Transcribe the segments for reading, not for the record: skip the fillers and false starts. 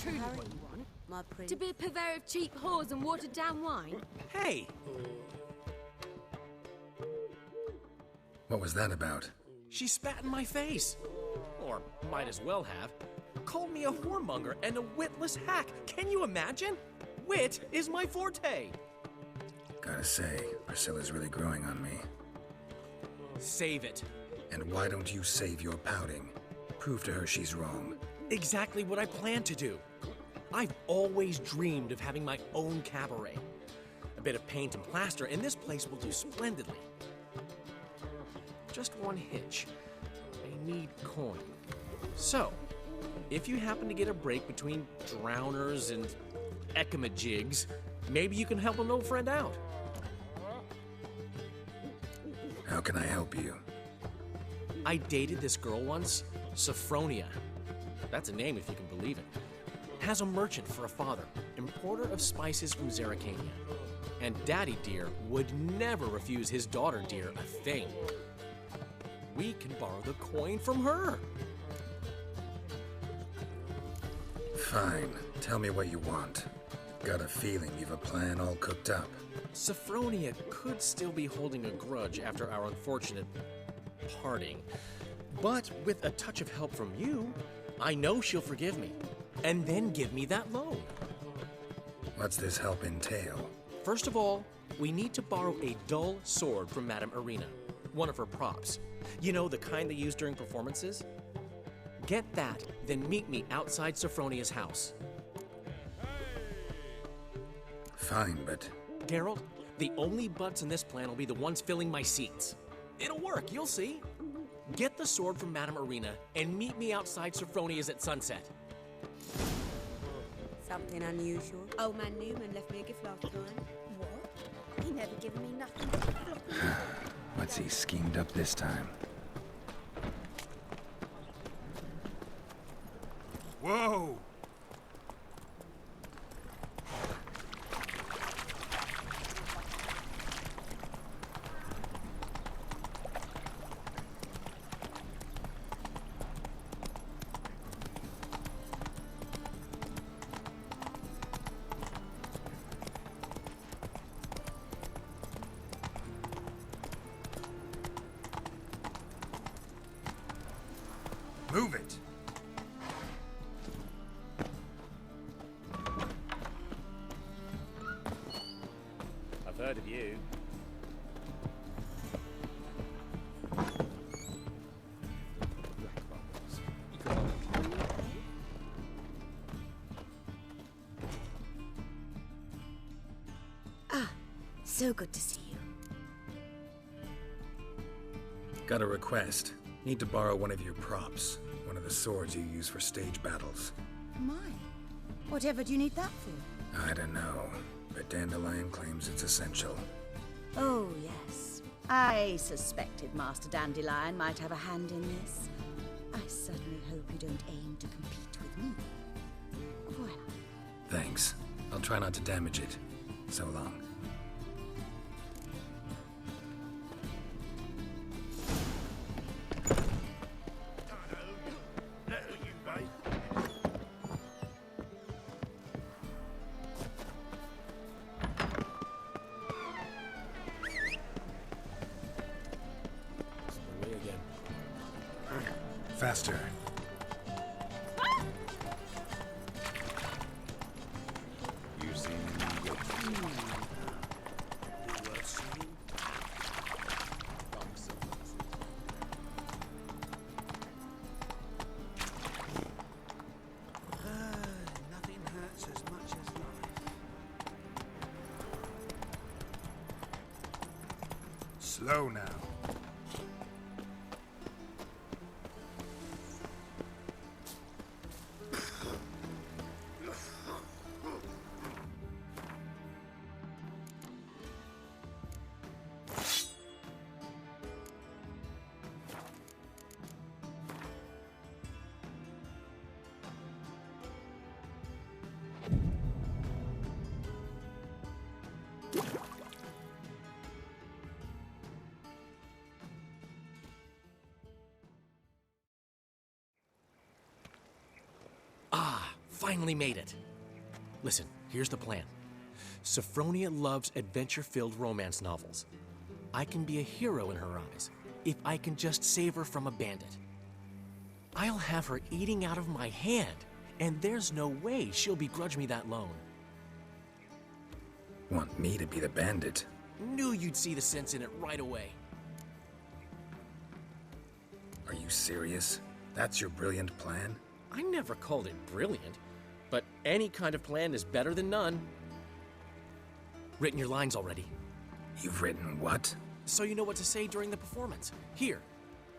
truly what you want? My prince. To be a purveyor of cheap whores and watered-down wine? Hey! What was that about? She spat in my face. Or might as well have. Called me a whoremonger and a witless hack. Can you imagine? Wit is my forte. Gotta say, Priscilla's really growing on me. Save it. And why don't you save your pouting? Prove to her she's wrong. Exactly what I plan to do. I've always dreamed of having my own cabaret. A bit of paint and plaster, and this place will do splendidly. Just one hitch. I need coin. So, if you happen to get a break between drowners and ecamajigs, maybe you can help an old friend out. How can I help you? I dated this girl once, Sophronia. That's a name if you can believe it. Has a merchant for a father, importer of spices from Zerrikania. And Daddy Dear would never refuse his daughter Dear a thing. We can borrow the coin from her. Fine. Tell me what you want. Got a feeling you've a plan all cooked up. Sophronia could still be holding a grudge after our unfortunate parting. But with a touch of help from you, I know she'll forgive me. And then give me that loan. What's this help entail? First of all, we need to borrow a dull sword from Madame Irina, one of her props. You know, the kind they use during performances? Get that, then meet me outside Sophronia's house. Fine, but... Geralt, the only butts in this plan will be the ones filling my seats. It'll work, you'll see. Get the sword from Madame Irina and meet me outside Sophronia's at sunset. Something unusual? Old man Newman left me a gift last time. What? He never given me nothing but floppy. What's he schemed up this time? Whoa! Move it! I've heard of you. So good to see you. Got a request. Need to borrow one of your props. One of the swords you use for stage battles. My. Whatever do you need that for? I don't know, but Dandelion claims it's essential. Oh, yes. I suspected Master Dandelion might have a hand in this. I certainly hope you don't aim to compete with me. Voilà. Thanks. I'll try not to damage it. So long. Faster. You seen any yet? Nothing hurts as much as life. Slow now. finally made it. Listen, here's the plan. Sophronia loves adventure-filled romance novels. I can be a hero in her eyes if I can just save her from a bandit. I'll have her eating out of my hand, and there's no way she'll begrudge me that loan. Want me to be the bandit? Knew you'd see the sense in it right away. Are you serious? That's your brilliant plan? I never called it brilliant, but any kind of plan is better than none. Written your lines already. You've written what? So you know what to say during the performance. Here,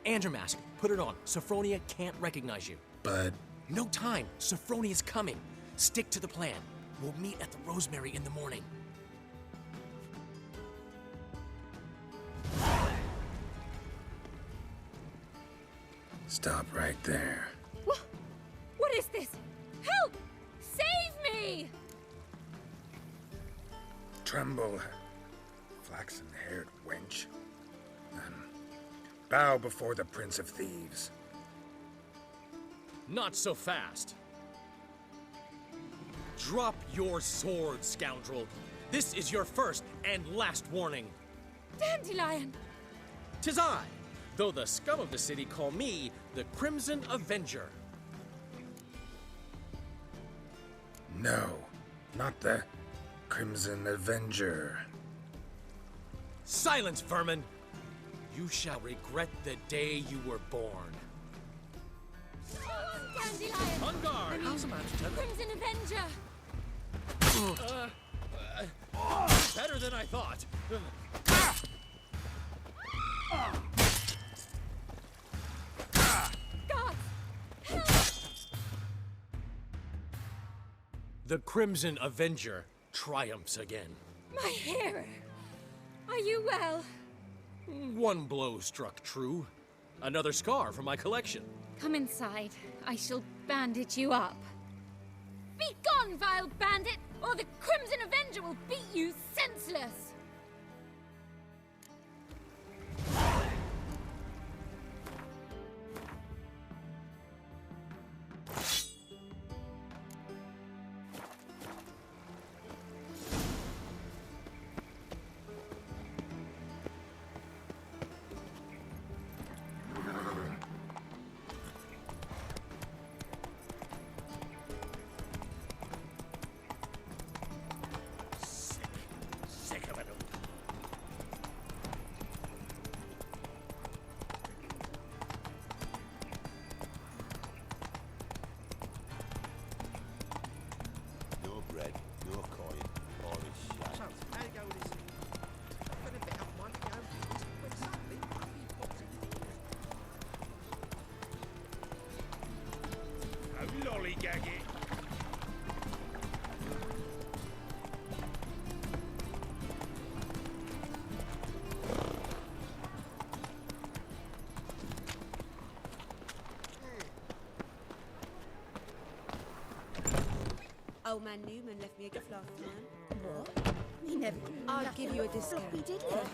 and your mask. Put it on. Sophronia can't recognize you. But... No time. Sophronia's coming. Stick to the plan. We'll meet at the Rosemary in the morning. Stop right there. What is this? Help! Save me! Tremble, flaxen-haired wench. Bow before the Prince of Thieves. Not so fast. Drop your sword, scoundrel. This is your first and last warning. Dandelion! 'Tis I, though the scum of the city call me the Crimson Avenger. No, not the Crimson Avenger. Silence, vermin! You shall regret the day you were born. Dandelion! On guard! How's about to Crimson Avenger! Better than I thought. God! Help! The Crimson Avenger triumphs again. My hero! Are you well? One blow struck true. Another scar from my collection. Come inside. I shall bandage you up. Be gone, vile bandit, or the Crimson Avenger will beat you senseless! Sick of it. No bread, no coin, all is shite. So, how go this? Been a bit up one go, but suddenly Puppy pops in. Oh, lollygag it. Old man Newman left me a gift last time. What? He never... I'll give you a discount. We did it.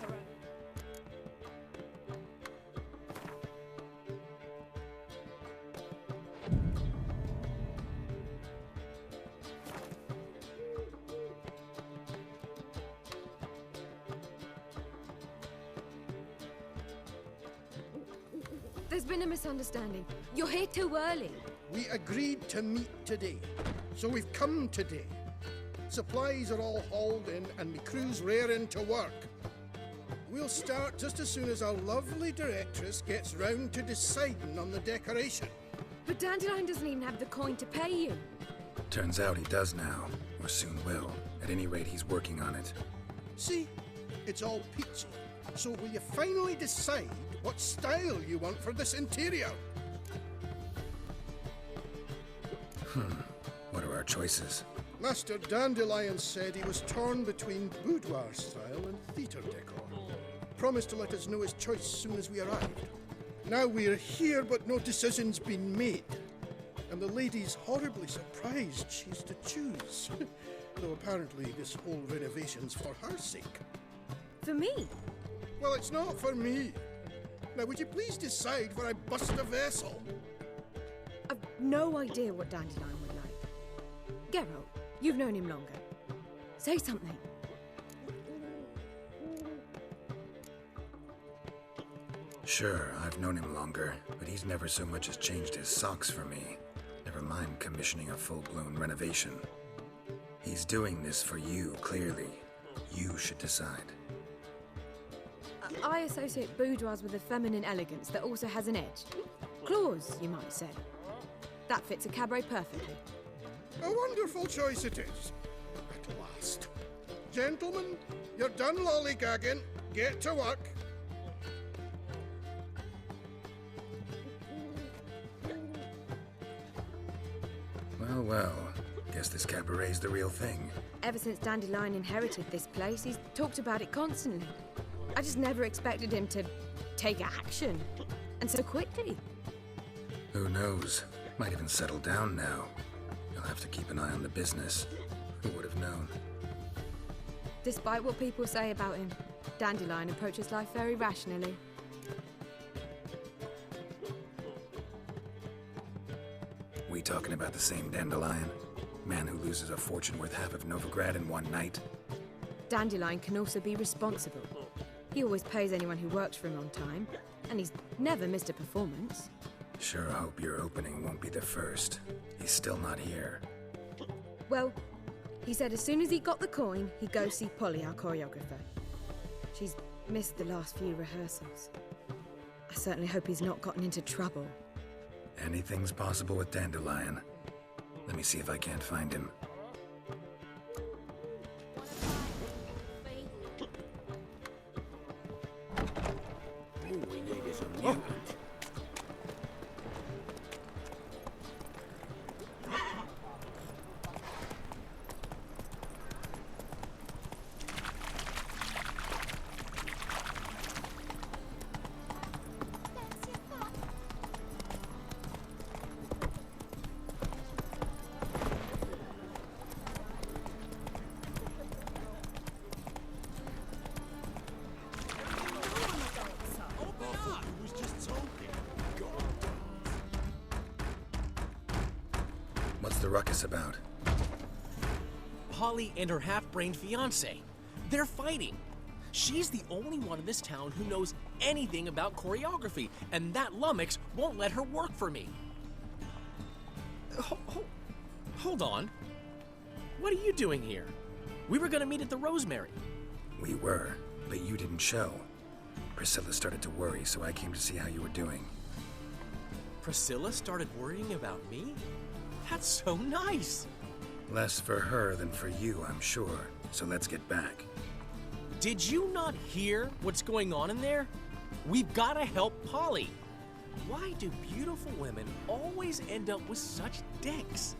There's been a misunderstanding. You're here too early. We agreed to meet today, so we've come today. Supplies are all hauled in and the crew's raring to work. We'll start just as soon as our lovely directress gets round to deciding on the decoration. But Dandelion doesn't even have the coin to pay you. Turns out he does now, or soon will. At any rate, he's working on it. See, it's all peachy. So will you finally decide what style you want for this interior? What are our choices? Master Dandelion said he was torn between boudoir style and theatre decor. Promised to let us know his choice soon as we arrived. Now we're here, but no decision's been made. And the lady's horribly surprised she's to choose. Though apparently this whole renovation's for her sake. For me? Well, it's not for me. Now, would you please decide where I bust a vessel? I've no idea what Dandelion would like. Geralt, you've known him longer. Say something. Sure, I've known him longer, but he's never so much as changed his socks for me. Never mind commissioning a full-blown renovation. He's doing this for you, clearly. You should decide. I associate boudoirs with a feminine elegance that also has an edge. Claws, you might say. That fits a cabaret perfectly. A wonderful choice it is. At last. Gentlemen, you're done lollygagging. Get to work. Well, well. Guess this cabaret's the real thing. Ever since Dandelion inherited this place, he's talked about it constantly. I just never expected him to take action. And so quickly. Who knows? Might even settle down now. You'll have to keep an eye on the business. Who would have known? Despite what people say about him, Dandelion approaches life very rationally. We talking about the same Dandelion? Man who loses a fortune worth half of Novigrad in one night? Dandelion can also be responsible. He always pays anyone who works for him on time, and he's never missed a performance. Sure hope your opening won't be the first. He's still not here. Well, he said as soon as he got the coin, he'd go see Polly, our choreographer. She's missed the last few rehearsals. I certainly hope he's not gotten into trouble. Anything's possible with Dandelion. Let me see if I can't find him. All we need is a mutant. What's the ruckus about? Polly and her half-brained fiancé. They're fighting. She's the only one in this town who knows anything about choreography, and that lummox won't let her work for me. Hold on. What are you doing here? We were gonna meet at the Rosemary. We were, but you didn't show. Priscilla started to worry, so I came to see how you were doing. Priscilla started worrying about me? That's so nice. Less for her than for you, I'm sure. So let's get back. Did you not hear what's going on in there? We've gotta help Polly. Why do beautiful women always end up with such dicks?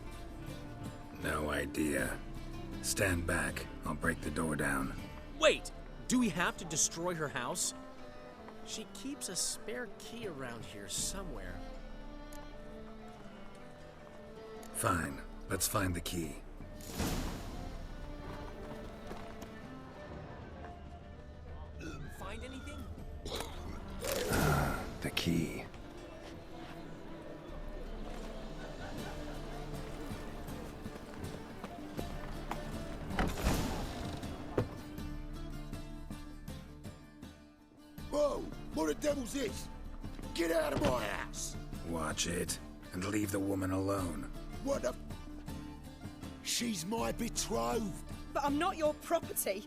No idea. Stand back. I'll break the door down. Wait, do we have to destroy her house? She keeps a spare key around here somewhere. Fine. Let's find the key. Find anything? The key. Whoa! What the devil's this? Get out of my house! Watch it, and leave the woman alone. What the... She's my betrothed. But I'm not your property.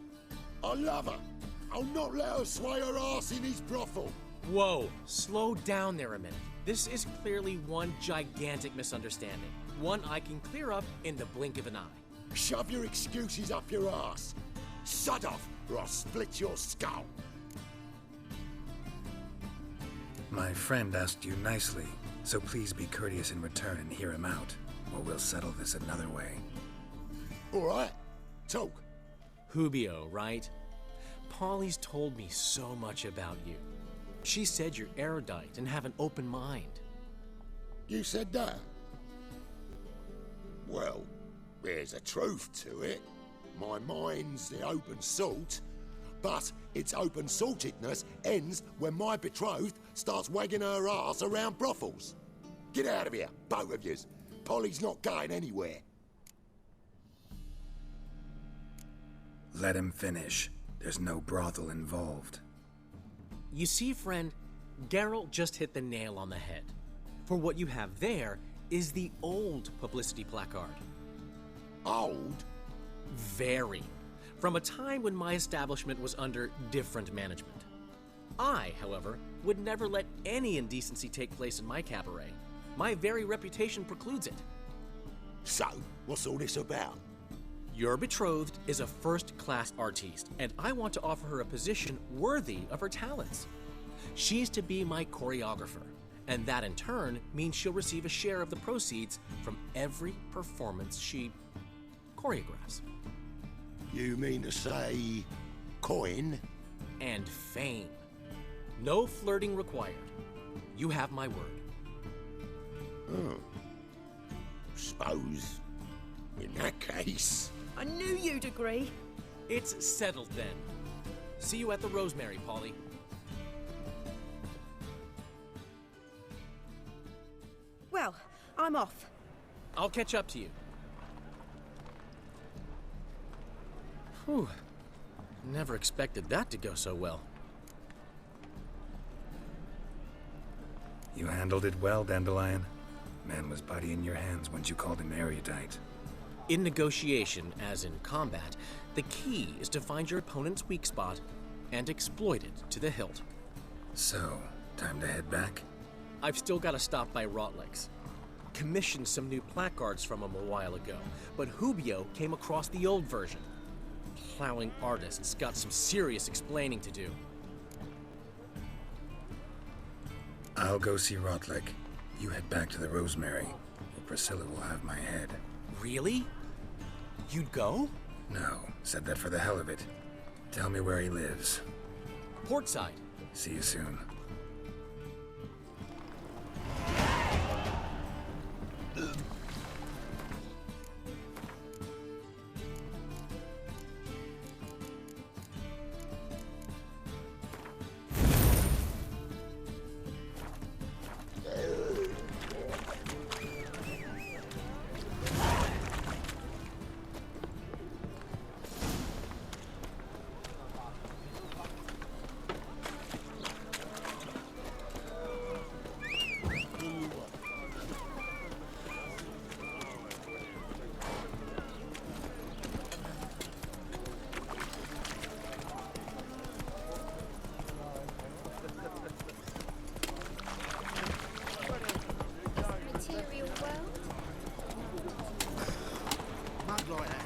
I love her. I'll not let her sway her ass in his brothel. Whoa, slow down there a minute. This is clearly one gigantic misunderstanding. One I can clear up in the blink of an eye. Shove your excuses up your ass. Shut off, or I'll split your skull. My friend asked you nicely, so please be courteous in return and hear him out, or we'll settle this another way. All right, talk. Hubio, right? Polly's told me so much about you. She said you're erudite and have an open mind. You said that? Well, there's a truth to it. My mind's the open salt, but its open saltedness ends when my betrothed starts wagging her ass around brothels. Get out of here, both of yous. Polly's not going anywhere. Let him finish. There's no brothel involved. You see, friend, Geralt just hit the nail on the head. For what you have there is the old publicity placard. Old? Very. From a time when my establishment was under different management. I, however, would never let any indecency take place in my cabaret. My very reputation precludes it. So, what's all this about? Your betrothed is a first-class artiste, and I want to offer her a position worthy of her talents. She's to be my choreographer, and that in turn means she'll receive a share of the proceeds from every performance she choreographs. You mean to say... coin? And fame. No flirting required. You have my word. Oh. Suppose... in that case... I knew you'd agree. It's settled then. See you at the Rosemary, Polly. Well, I'm off. I'll catch up to you. Whew. Never expected that to go so well. You handled it well, Dandelion. Man was putty in your hands once you called him erudite. In negotiation, as in combat, the key is to find your opponent's weak spot and exploit it to the hilt. So, time to head back? I've still got to stop by Rotlick's. Commissioned some new placards from him a while ago, but Hubio came across the old version. Plowing artist's got some serious explaining to do. I'll go see Rotlick. You head back to the Rosemary, or Priscilla will have my head. Really? You'd go? No, said that for the hell of it. Tell me where he lives. Portside. See you soon. Material world? Mud like that.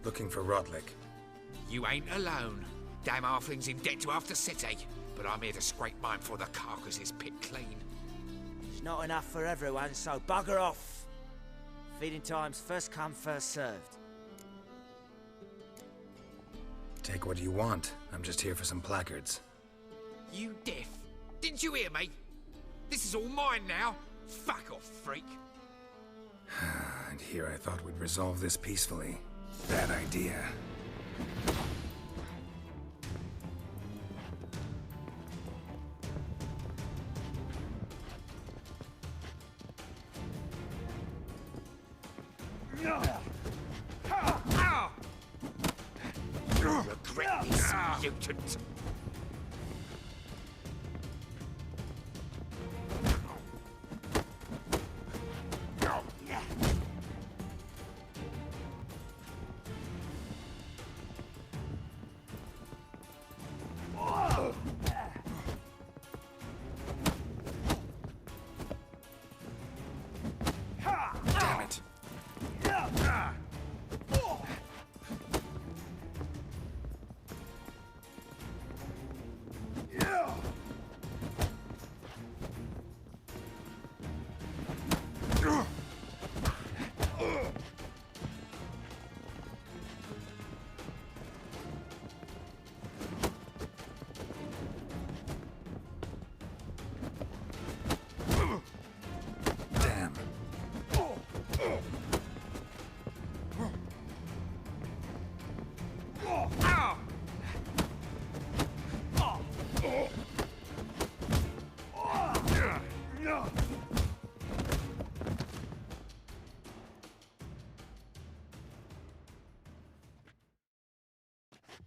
Looking for Rotlick. You ain't alone. Damn halfling's in debt to half the city. But I'm here to scrape mine before the carcass is picked clean. There's not enough for everyone, so bugger off. Feeding time's first come, first served. Take what you want. I'm just here for some placards. You deaf? Didn't you hear me? This is all mine now. Fuck off, freak. And here I thought we'd resolve this peacefully. Bad idea. You'll regret this, mutant. Damn it.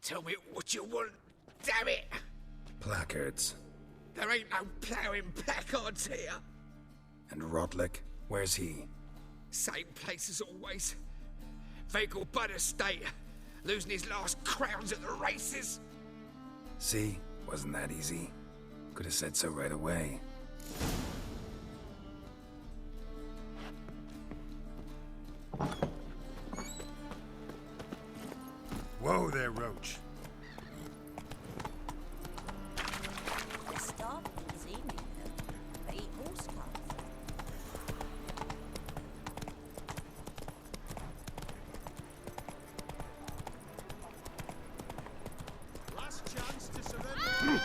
Tell me what you want, damn it! Placards. There ain't no ploughing placards here. And Rotlick, where's he? Same place as always. Vehicle bud estate. Losing his last crowns at the races. See? Wasn't that easy? Could have said so right away. Whoa there, Roach. The staff this evening, they eat horse cards. Last chance to surrender.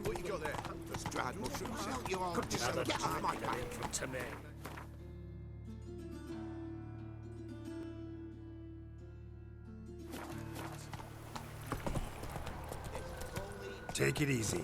What you got there? Just dried mushrooms. You are. Just get off my back. To me. Take it easy.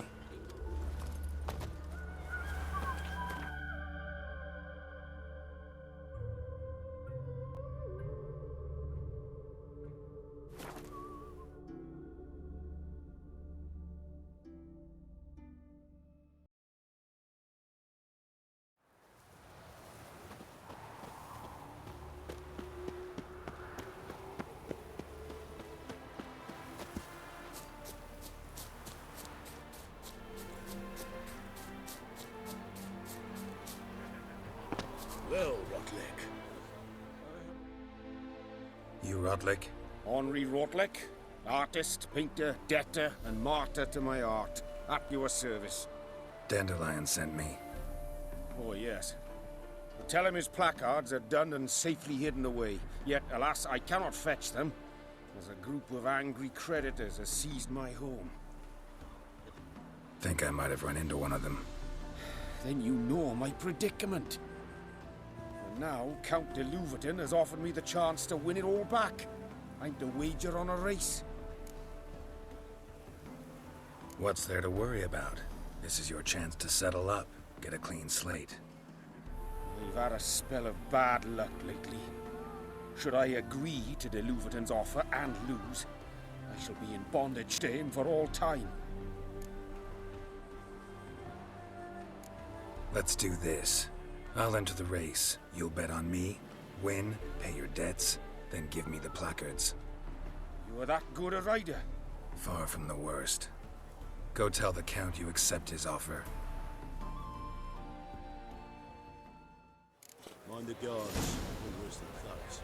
Well, Rotlick. You Rotlick? Henri Rotlick, artist, painter, debtor, and martyr to my art. At your service. Dandelion sent me. Oh, yes. Tell him his placards are done and safely hidden away. Yet, alas, I cannot fetch them, as a group of angry creditors has seized my home. Think I might have run into one of them. Then you know my predicament. And now, Count de Louverton has offered me the chance to win it all back. I'm to wager on a race. What's there to worry about? This is your chance to settle up, get a clean slate. We've had a spell of bad luck lately. Should I agree to de Louverton's offer and lose, I shall be in bondage to him for all time. Let's do this. I'll enter the race. You'll bet on me, win, pay your debts, then give me the placards. You are that good a rider? Far from the worst. Go tell the Count you accept his offer. Mind the guards. Or worse than thugs.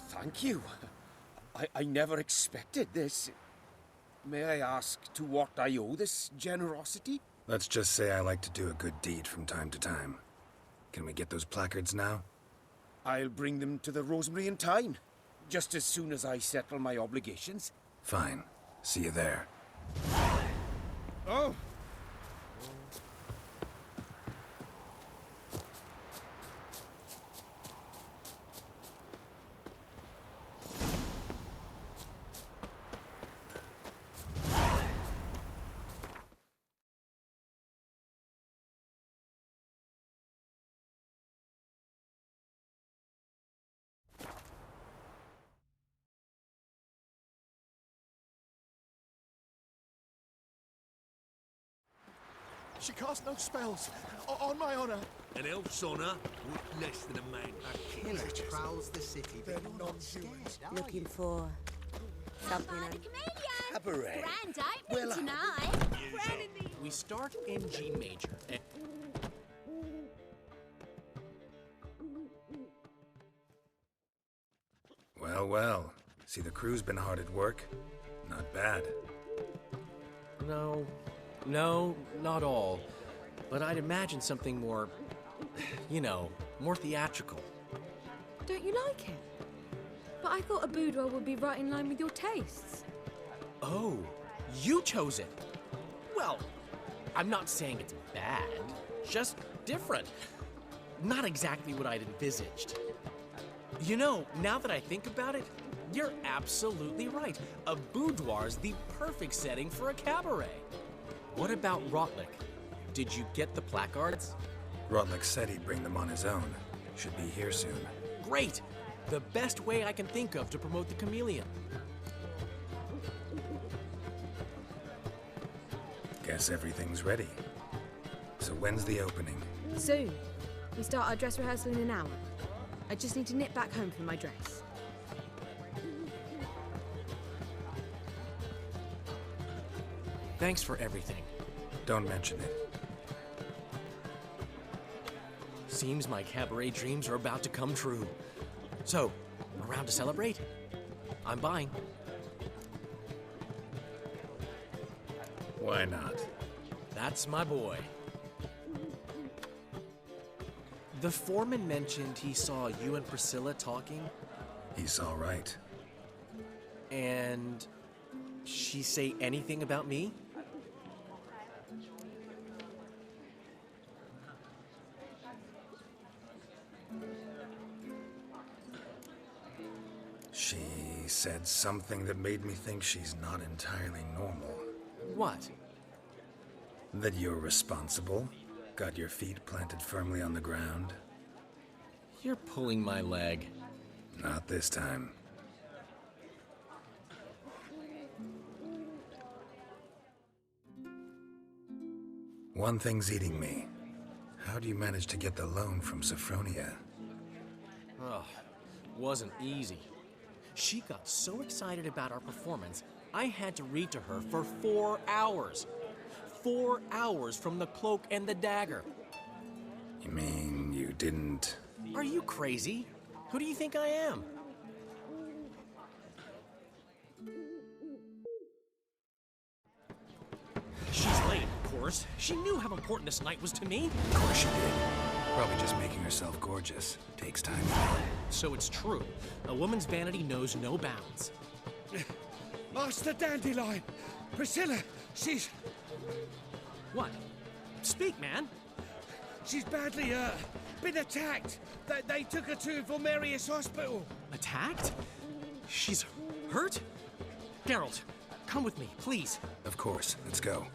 Thank you. I never expected this. May I ask to what I owe this generosity? Let's just say I like to do a good deed from time to time. Can we get those placards now? I'll bring them to the Rosemary in time, just as soon as I settle my obligations. Fine. See you there. Oh! She casts no spells. On my honor. An elf's honor worth less than a man. A killer prowls the city, but you're not scared, are Looking you? for something. Cabaret. Grand opening tonight. We start in G major. Well, well. See, the crew's been hard at work. Not bad. No, not all. But I'd imagine something more, more theatrical. Don't you like it? But I thought a boudoir would be right in line with your tastes. Oh, you chose it. Well, I'm not saying it's bad, just different. Not exactly what I'd envisaged. Now that I think about it, you're absolutely right. A boudoir's the perfect setting for a cabaret. What about Rotlick? Did you get the placards? Rotlick said he'd bring them on his own. Should be here soon. Great! The best way I can think of to promote the chameleon. Guess everything's ready. So when's the opening? Soon. We start our dress rehearsal in an hour. I just need to nip back home for my dress. Thanks for everything. Don't mention it. Seems my cabaret dreams are about to come true. So, around to celebrate? I'm buying. Why not? That's my boy. The foreman mentioned he saw you and Priscilla talking. He's all right. And she say anything about me? She said something that made me think she's not entirely normal. What? That you're responsible, got your feet planted firmly on the ground. You're pulling my leg. Not this time. One thing's eating me. How do you manage to get the loan from Sophronia? Oh, wasn't easy. She got so excited about our performance, I had to read to her for 4 hours. 4 hours from the Cloak and the Dagger. You mean you didn't... Are you crazy? Who do you think I am? She's late, of course. She knew how important this night was to me. Of course she did. Probably just making herself gorgeous. Takes time. So it's true. A woman's vanity knows no bounds. Master Dandelion! Priscilla, she's... What? Speak, man. She's badly, been attacked. They took her to Vulmerius Hospital. Attacked? She's hurt? Geralt, come with me, please. Of course. Let's go.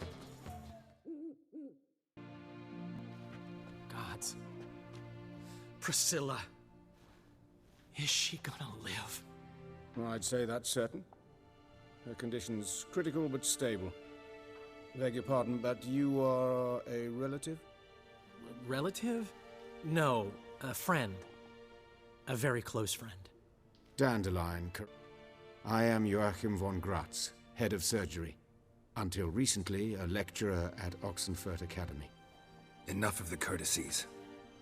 Gods. Priscilla. Is she gonna live? I'd say that's certain. Her condition's critical but stable. Beg your pardon, but you are a relative? Relative? No, a friend. A very close friend. Dandelion. I am Joachim von Gratz, head of surgery. Until recently, a lecturer at Oxenfurt Academy. Enough of the courtesies.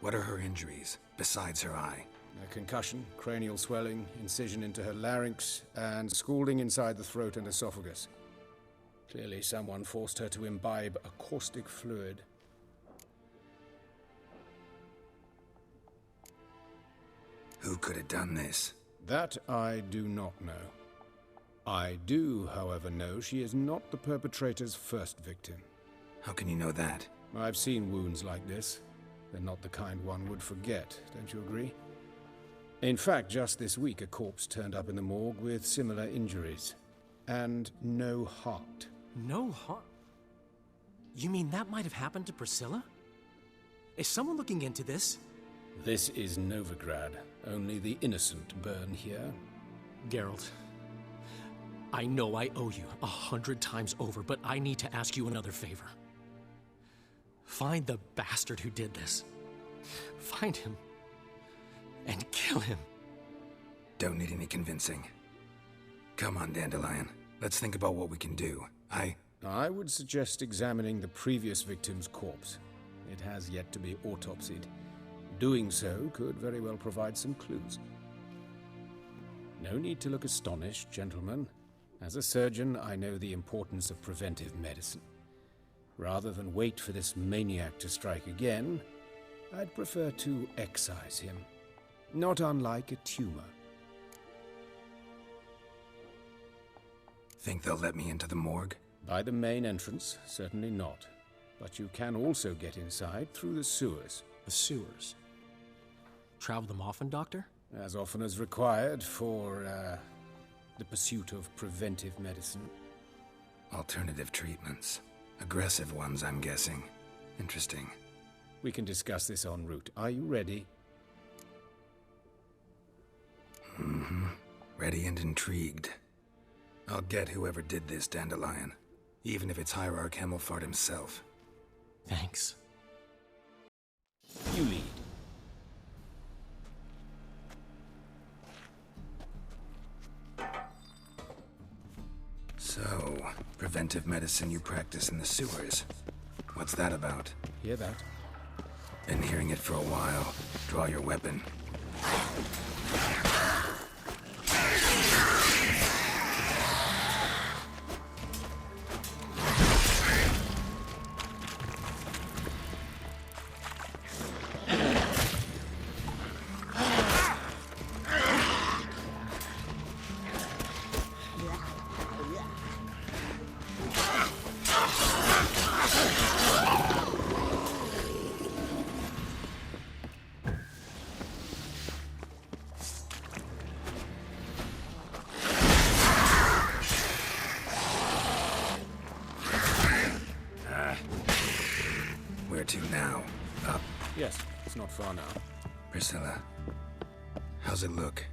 What are her injuries, besides her eye? A concussion, cranial swelling, incision into her larynx, and scalding inside the throat and esophagus. Clearly someone forced her to imbibe a caustic fluid. Who could have done this? That I do not know. I do, however, know she is not the perpetrator's first victim. How can you know that? I've seen wounds like this. They're not the kind one would forget, don't you agree? In fact, just this week, a corpse turned up in the morgue with similar injuries. And no heart. No heart? You mean that might have happened to Priscilla? Is someone looking into this? This is Novigrad. Only the innocent burn here. Geralt, I know I owe you 100 times over, but I need to ask you another favor. Find the bastard who did this. Find him. And kill him. Don't need any convincing. Come on, Dandelion. Let's think about what we can do. I would suggest examining the previous victim's corpse. It has yet to be autopsied. Doing so could very well provide some clues. No need to look astonished, gentlemen. As a surgeon, I know the importance of preventive medicine. Rather than wait for this maniac to strike again, I'd prefer to excise him. Not unlike a tumor. Think they'll let me into the morgue? By the main entrance, certainly not. But you can also get inside through the sewers. The sewers? Travel them often, Doctor? As often as required for, the pursuit of preventive medicine. Alternative treatments. Aggressive ones, I'm guessing. Interesting. We can discuss this en route. Are you ready? Mm-hmm. Ready and intrigued. I'll get whoever did this, Dandelion. Even if it's Hierarch Hemmelfart himself. Thanks. You lead. So, preventive medicine you practice in the sewers. What's that about? Hear that? Been hearing it for a while. Draw your weapon. Where to now? Up? Yes, it's not far now. Priscilla, how's it look?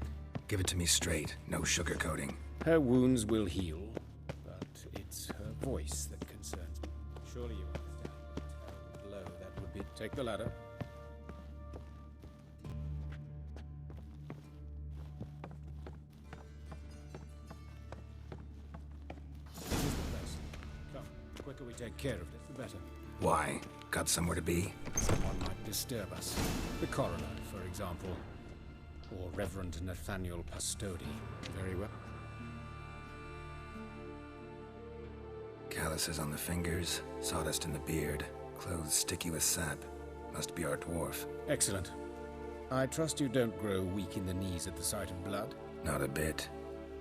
Give it to me straight, no sugarcoating. Her wounds will heal, but it's her voice that concerns me. Surely you understand the terrible blow that would be. Take the ladder. This is the place. Come, the quicker we take care of this, the better. Why? Got somewhere to be? Someone might disturb us. The coroner, for example. Or Reverend Nathaniel Pastodi. Very well. Calluses on the fingers, sawdust in the beard, clothes sticky with sap. Must be our dwarf. Excellent. I trust you don't grow weak in the knees at the sight of blood? Not a bit.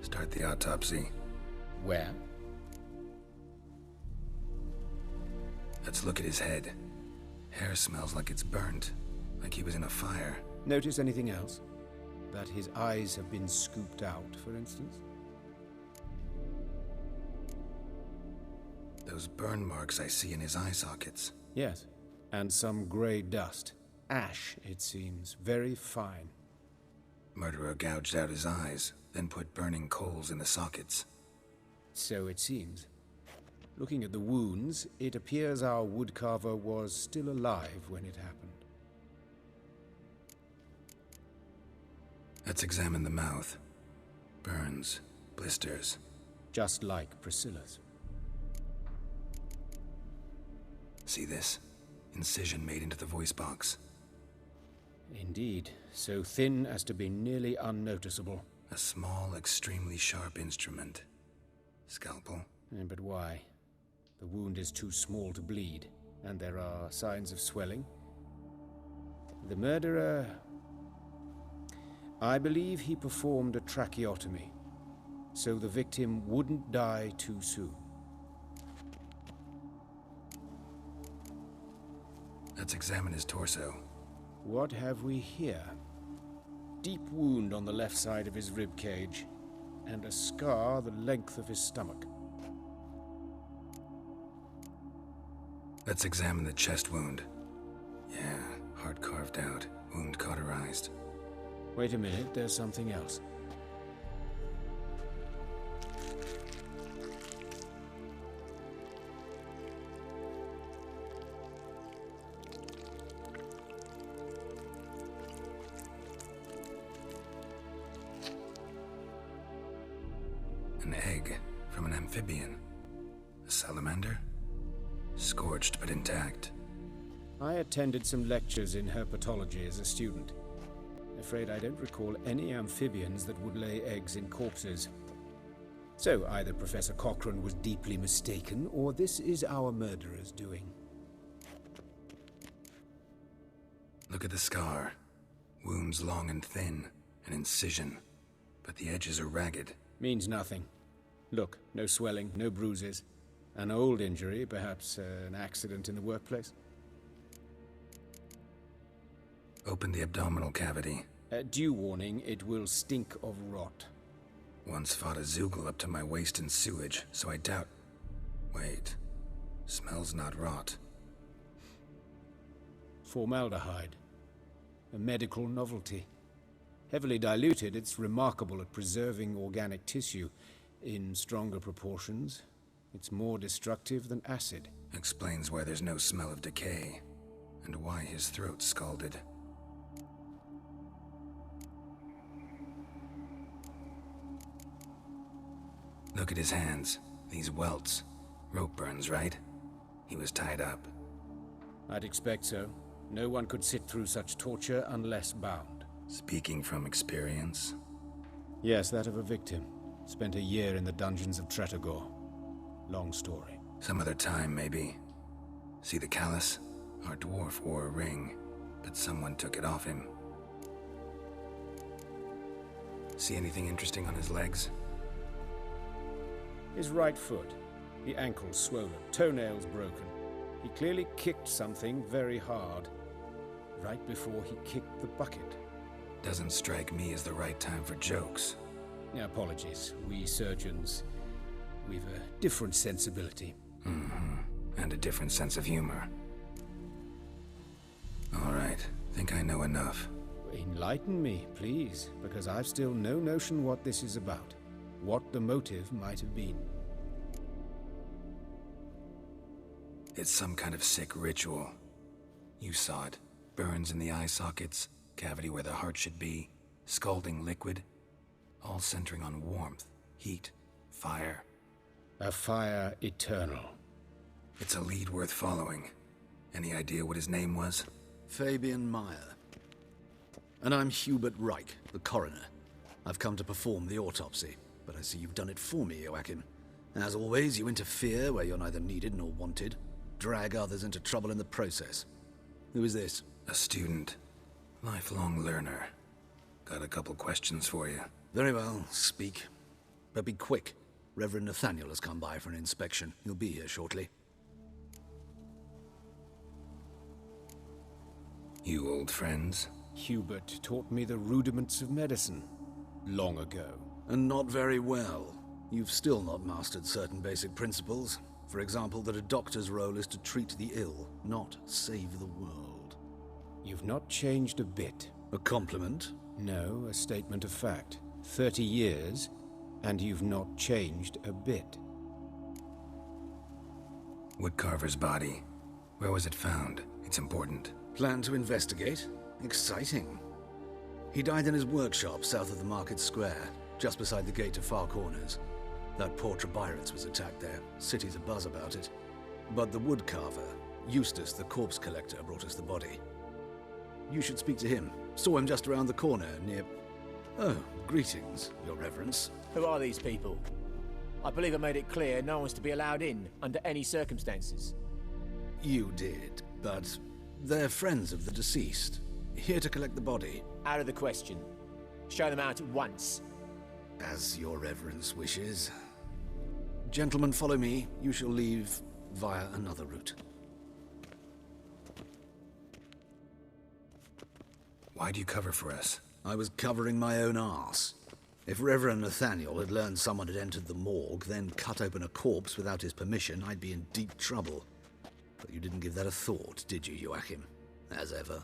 Start the autopsy. Where? Let's look at his head. Hair smells like it's burnt, like he was in a fire. Notice anything else? That his eyes have been scooped out, for instance? Those burn marks I see in his eye sockets. Yes, and some grey dust. Ash, it seems. Very fine. Murderer gouged out his eyes, then put burning coals in the sockets. So it seems. Looking at the wounds, it appears our woodcarver was still alive when it happened. Let's examine the mouth. Burns, blisters. Just like Priscilla's. See this? Incision made into the voice box. Indeed, so thin as to be nearly unnoticeable. A small, extremely sharp instrument. Scalpel? But why? The wound is too small to bleed, and there are signs of swelling. The murderer... I believe he performed a tracheotomy, so the victim wouldn't die too soon. Let's examine his torso. What have we here? Deep wound on the left side of his rib cage, and a scar the length of his stomach. Let's examine the chest wound. Yeah, heart carved out, wound cauterized. Wait a minute, there's something else. amphibian. A salamander? Scorched but intact. I attended some lectures in herpetology as a student. Afraid I don't recall any amphibians that would lay eggs in corpses. So either Professor Cochrane was deeply mistaken, or this is our murderer's doing. Look at the scar. Wounds long and thin, an incision. But the edges are ragged. Means nothing. Look, no swelling, no bruises. An old injury, perhaps an accident in the workplace. Open the abdominal cavity. Due warning, it will stink of rot. Once fought a Zoogle up to my waist in sewage, so I doubt... Wait. Smells not rot. Formaldehyde. A medical novelty. Heavily diluted, it's remarkable at preserving organic tissue. In stronger proportions, it's more destructive than acid. Explains why there's no smell of decay, and why his throat's scalded. Look at his hands. These welts. Rope burns, right? He was tied up. I'd expect so. No one could sit through such torture unless bound. Speaking from experience? Yes, that of a victim. Spent a year in the dungeons of Tretogor. Long story. Some other time, maybe. See the callus? Our dwarf wore a ring, but someone took it off him. See anything interesting on his legs? His right foot. The ankle's swollen, toenails broken. He clearly kicked something very hard. Right before he kicked the bucket. Doesn't strike me as the right time for jokes. Apologies. We surgeons, we've a different sensibility. And a different sense of humor. All right. Think I know enough. Enlighten me, please, because I've still no notion what this is about. What the motive might have been. It's some kind of sick ritual. You saw it. Burns in the eye sockets, cavity where the heart should be, scalding liquid, all centering on warmth, heat, fire. A fire eternal. It's a lead worth following. Any idea what his name was? Fabian Meyer. And I'm Hubert Reich, the coroner. I've come to perform the autopsy, but I see you've done it for me, Joachim. As always, you interfere where you're neither needed nor wanted, drag others into trouble in the process. Who is this? A student. Lifelong learner. Got a couple questions for you. Very well, speak. But be quick. Reverend Nathaniel has come by for an inspection. He'll be here shortly. You old friends? Hubert taught me the rudiments of medicine. Long ago. And not very well. You've still not mastered certain basic principles. For example, that a doctor's role is to treat the ill, not save the world. You've not changed a bit. A compliment? No, a statement of fact. 30 years, and you've not changed a bit. Woodcarver's body. Where was it found? It's important. Plan to investigate? Exciting. He died in his workshop south of the market square, just beside the gate to Far Corners. That poor Trebirates was attacked there. City's abuzz about it. But the woodcarver, Eustace the corpse collector, brought us the body. You should speak to him. Saw him just around the corner near... Oh, greetings, Your Reverence. Who are these people? I believe I made it clear no one's to be allowed in, under any circumstances. You did, but they're friends of the deceased. Here to collect the body. Out of the question. Show them out at once. As Your Reverence wishes. Gentlemen, follow me. You shall leave via another route. Why do you cover for us? I was covering my own arse. If Reverend Nathaniel had learned someone had entered the morgue, then cut open a corpse without his permission, I'd be in deep trouble. But you didn't give that a thought, did you, Joachim? As ever.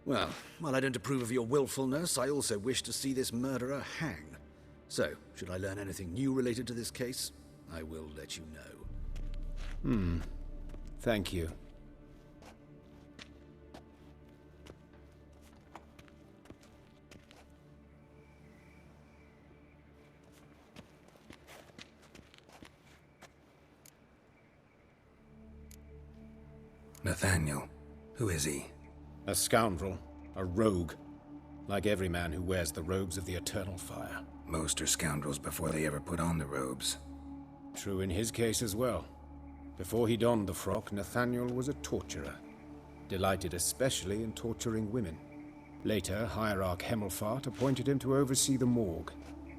Well, while I don't approve of your willfulness, I also wish to see this murderer hang. So, should I learn anything new related to this case, I will let you know. Thank you. Nathaniel. Who is he? A scoundrel. A rogue. Like every man who wears the robes of the Eternal Fire. Most are scoundrels before they ever put on the robes. True in his case as well. Before he donned the frock, Nathaniel was a torturer. Delighted especially in torturing women. Later, Hierarch Hemmelfart appointed him to oversee the morgue.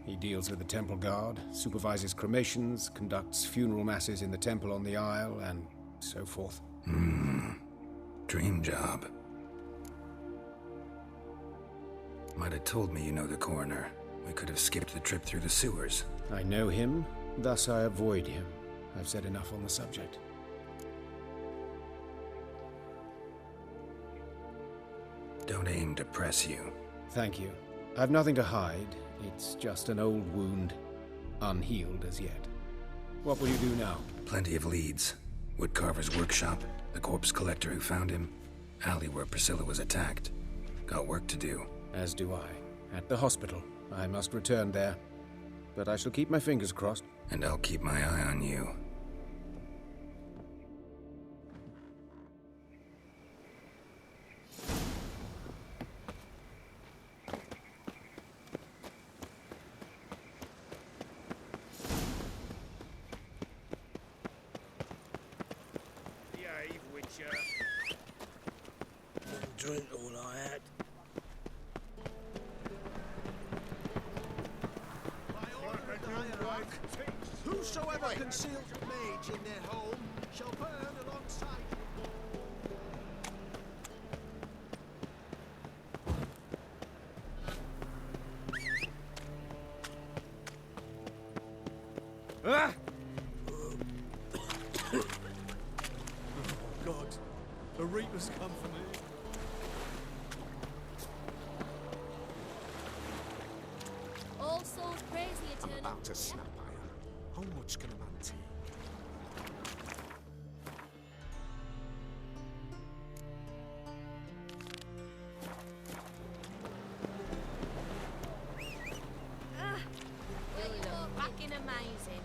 He deals with the temple guard, supervises cremations, conducts funeral masses in the temple on the Isle, and so forth. Dream job. Might have told me you know the coroner. We could have skipped the trip through the sewers. I know him, thus I avoid him. I've said enough on the subject. Don't aim to press you. Thank you. I've nothing to hide. It's just an old wound, unhealed as yet. What will you do now? Plenty of leads. Woodcarver's workshop, the corpse collector who found him, alley where Priscilla was attacked. Got work to do. As do I. At the hospital. I must return there. But I shall keep my fingers crossed. And I'll keep my eye on you. Drink all I had. Whosoever conceals a mage in their home shall burn alongside. Ah! Oh God, the Reaper's come for me. All souls praise the Eternal. About to snap iron. How much can a man take? Well, you're fucking amazing.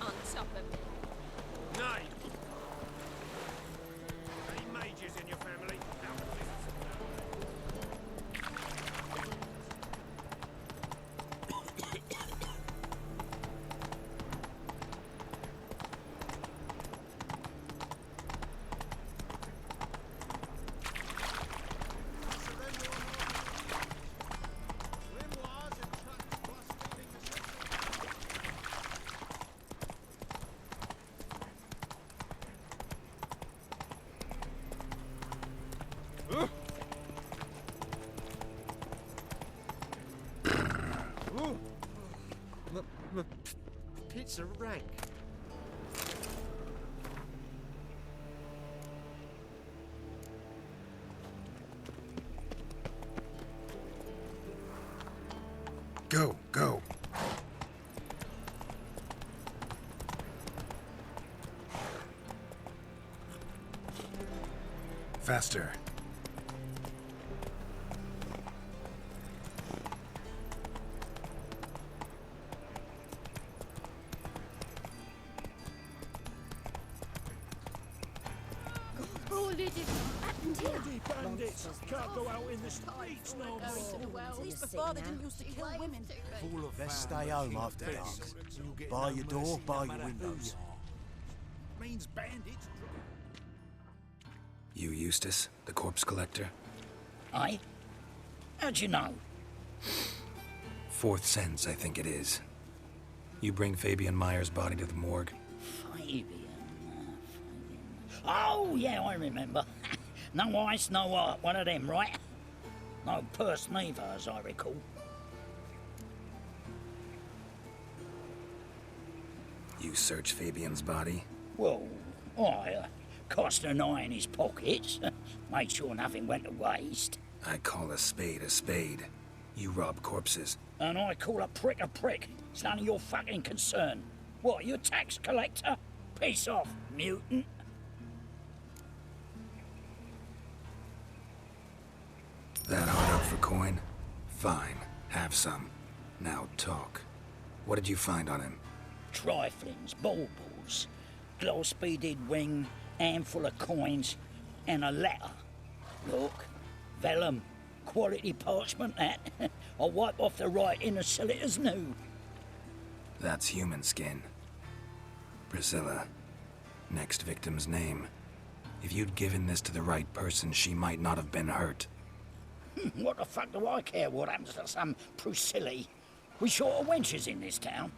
On top of it. Nay! Any mages in your family? Pits are rank. Go, go. Faster. Bloody bandits! Can't go out in the streets no more! At least the father didn't used to kill women. Best stay home after dark. Bar your door, bar your windows. Means bandits. You Eustace, the corpse collector? Aye? How'd you know? Fourth sense, I think it is. You bring Fabian Meyer's body to the morgue? Fabian. Oh, yeah, I remember. No ice, no art, one of them, right? No purse neither, as I recall. You search Fabian's body? Well, I cast an eye in his pockets, made sure nothing went to waste. I call a spade a spade. You rob corpses. And I call a prick a prick. It's none of your fucking concern. What, you a tax collector? Piss off, mutant. That hard up for coin? Fine, have some. Now talk. What did you find on him? Triflings, baubles, gloss-beaded ring, handful of coins, and a letter. Look, vellum, quality parchment that. I'll wipe off the writing and sell it as new. That's human skin. Priscilla. Next victim's name. If you'd given this to the right person, she might not have been hurt. What the fuck do I care what happens to some Priscilla? We short of wenches in this town.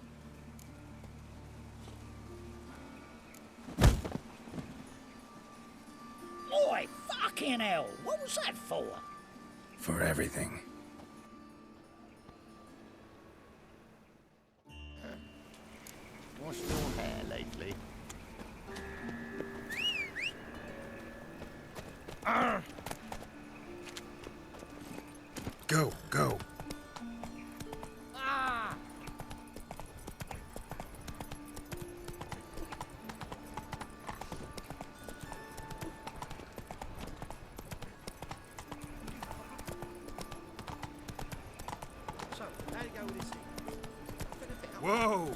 Oi, fucking hell! What was that for? For everything. Washed your hair lately? Go, go. So, how do you go with this thing? Whoa!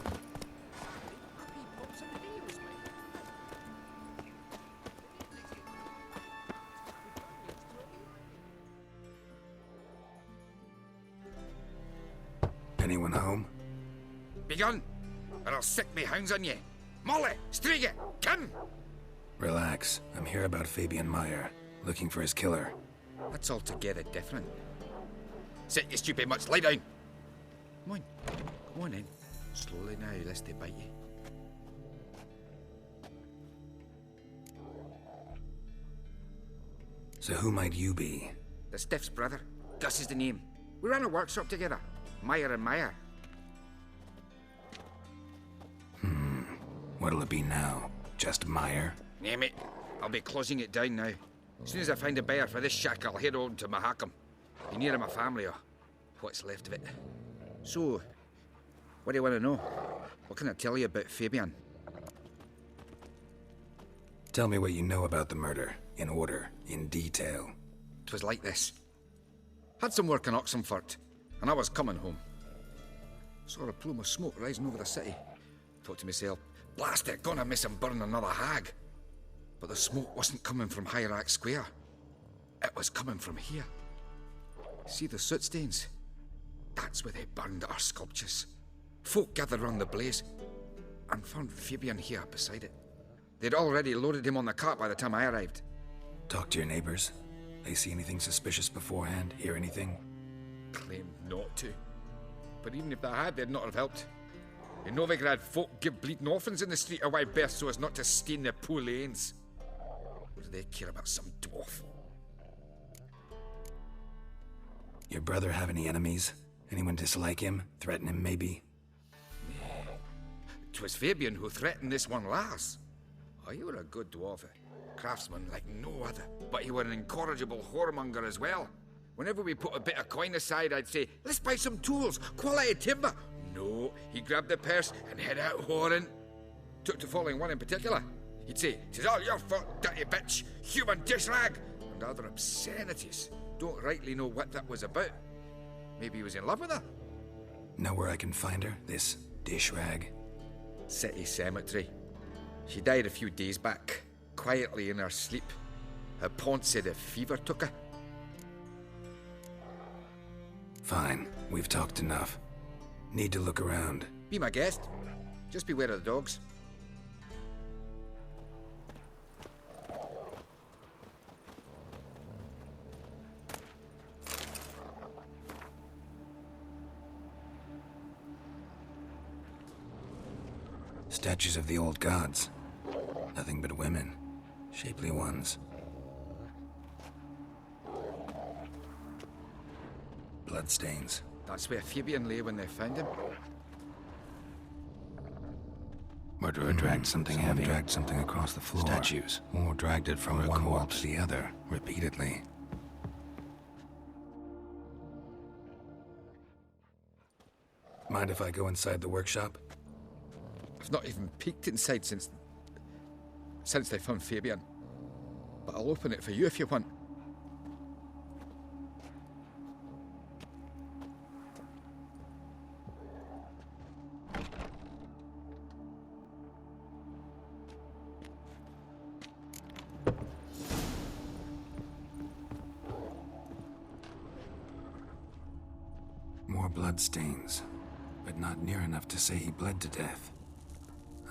Anyone home? Begun, or I'll sick me hounds on you. Molly, Striga, come! Relax. I'm here about Fabian Meyer, looking for his killer. That's altogether different. Sit, you stupid mutts, lie down. Come on in. Slowly now, lest they bite you. So who might you be? The Stiff's brother. Gus is the name. We ran a workshop together. Meyer and Meyer. What'll it be now? Just Meyer? Name it. I'll be closing it down now. As soon as I find a buyer for this shack, I'll head on to Mahakam. Be near my family, or what's left of it. So, what do you want to know? What can I tell you about Fabian? Tell me what you know about the murder, in order, in detail. 'Twas like this. Had some work in Oxenfurt, and I was coming home. Saw a plume of smoke rising over the city. Thought to myself, blast it, gonna miss him burn another hag. But the smoke wasn't coming from Hierarch Square. It was coming from here. See the soot stains? That's where they burned our sculptures. Folk gathered round the blaze, and found Fabian here beside it. They'd already loaded him on the cart by the time I arrived. Talk to your neighbors. They see anything suspicious beforehand? Hear anything? Claimed not to. But even if they had, they'd not have helped. In Novigrad, folk give bleeding orphans in the street a wide berth so as not to stain their poor lanes. What do they care about some dwarf? Your brother have any enemies? Anyone dislike him? Threaten him, maybe? 'Twas Fabian who threatened this one last. Oh, you were a good dwarf, craftsman like no other. But you were an incorrigible whoremonger as well. Whenever we put a bit of coin aside, I'd say, let's buy some tools, quality timber. No, he grabbed the purse and head out whoring. Took to following one in particular. He'd say, "'Tis all your fault, dirty bitch, human dish rag," and other obscenities. Don't rightly know what that was about. Maybe he was in love with her. Know where I can find her, this dish rag? City cemetery. She died a few days back, quietly in her sleep. Her pawn said a fever took her. Fine, we've talked enough. Need to look around. Be my guest. Just beware of the dogs. Statues of the old gods. Nothing but women. Shapely ones. Bloodstains. That's where Fabian lay when they found him. Murderer dragged something heavy. Dragged something across the floor. Statues. Or dragged it from one wall to the other, repeatedly. Mind if I go inside the workshop? I've not even peeked inside since they found Fabian. But I'll open it for you if you want. More bloodstains, but not near enough to say he bled to death.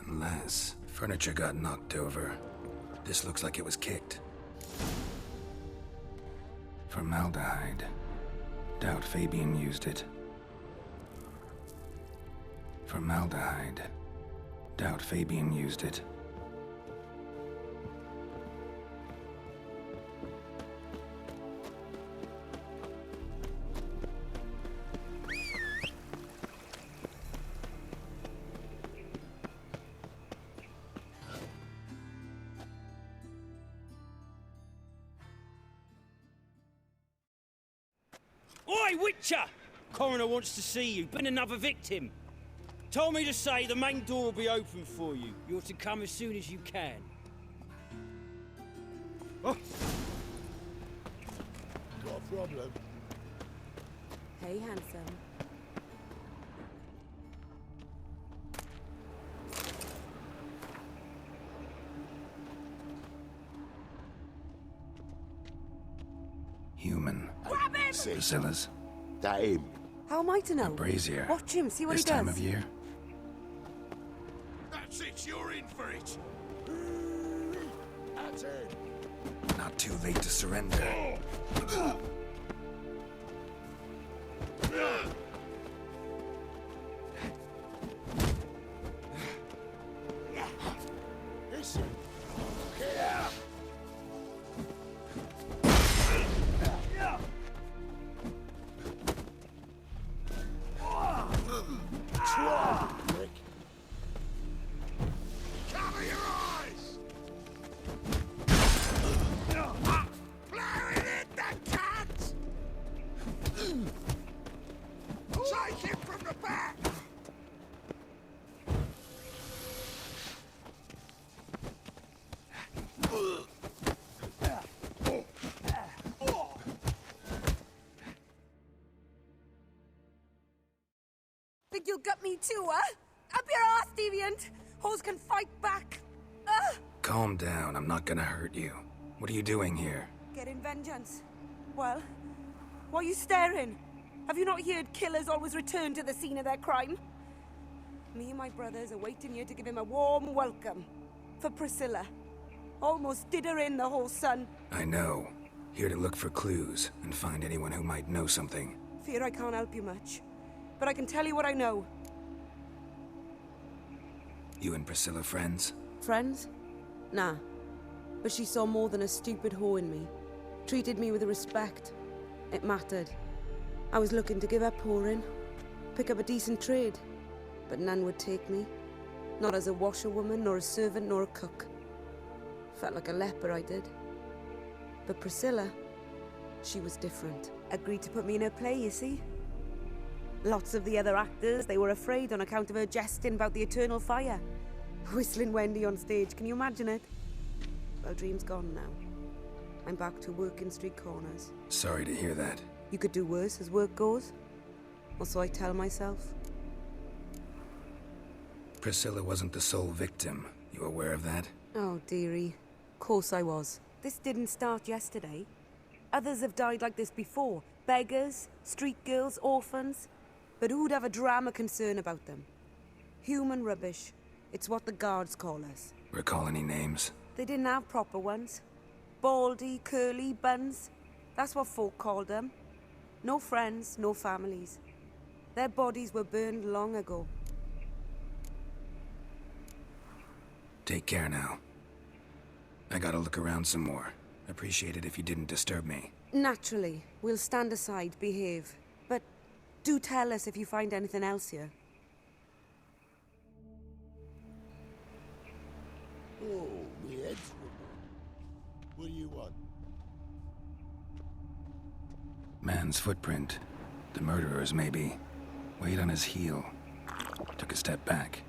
Unless furniture got knocked over. This looks like it was kicked. Formaldehyde. Doubt Fabian used it. Formaldehyde. Doubt Fabian used it. Oi, Witcher! Coroner wants to see you. Been another victim. Told me to say the main door will be open for you. You're to come as soon as you can. Oh. Got a problem? Hey, handsome. Human. Grab him! Priscilla's. That him. How am I to know? A brazier. Watch him, see what This he does. time of year. That's it, you're in for it. That's it. Not too late to surrender. Listen. Yeah. Try, Rick. Cover your eyes! Blaring it, the cat! Take him from the back! Think you'll get me too, huh? Up your ass, deviant! Hoes can fight back! Calm down, I'm not gonna hurt you. What are you doing here? Getting vengeance. Well, why are you staring? Have you not heard killers always return to the scene of their crime? Me and my brothers are waiting here to give him a warm welcome. For Priscilla. Almost did her in, the whole son. I know. Here to look for clues and find anyone who might know something. Fear I can't help you much. But I can tell you what I know. You and Priscilla friends? Friends? Nah. But she saw more than a stupid whore in me. Treated me with respect. It mattered. I was looking to give up whoring. Pick up a decent trade. But none would take me. Not as a washerwoman, nor a servant, nor a cook. Felt like a leper, I did. But Priscilla, she was different. Agreed to put me in her play, you see? Lots of the other actors, they were afraid on account of her jesting about the eternal fire. Whistling Wendy on stage, can you imagine it? Well, dream's gone now. I'm back to working street corners. Sorry to hear that. You could do worse as work goes. Or so I tell myself. Priscilla wasn't the sole victim. You aware of that? Oh, dearie. Of course I was. This didn't start yesterday. Others have died like this before. Beggars, street girls, orphans. But who'd have a drama concern about them? Human rubbish. It's what the guards call us. Recall any names? They didn't have proper ones. Baldy, curly, buns. That's what folk called them. No friends, no families. Their bodies were burned long ago. Take care now. I gotta look around some more. Appreciate it if you didn't disturb me. Naturally. We'll stand aside, behave. But do tell us if you find anything else here. Oh, my head's swimming. What do you want? Man's footprint. The murderer's, maybe. Weighed on his heel. Took a step back.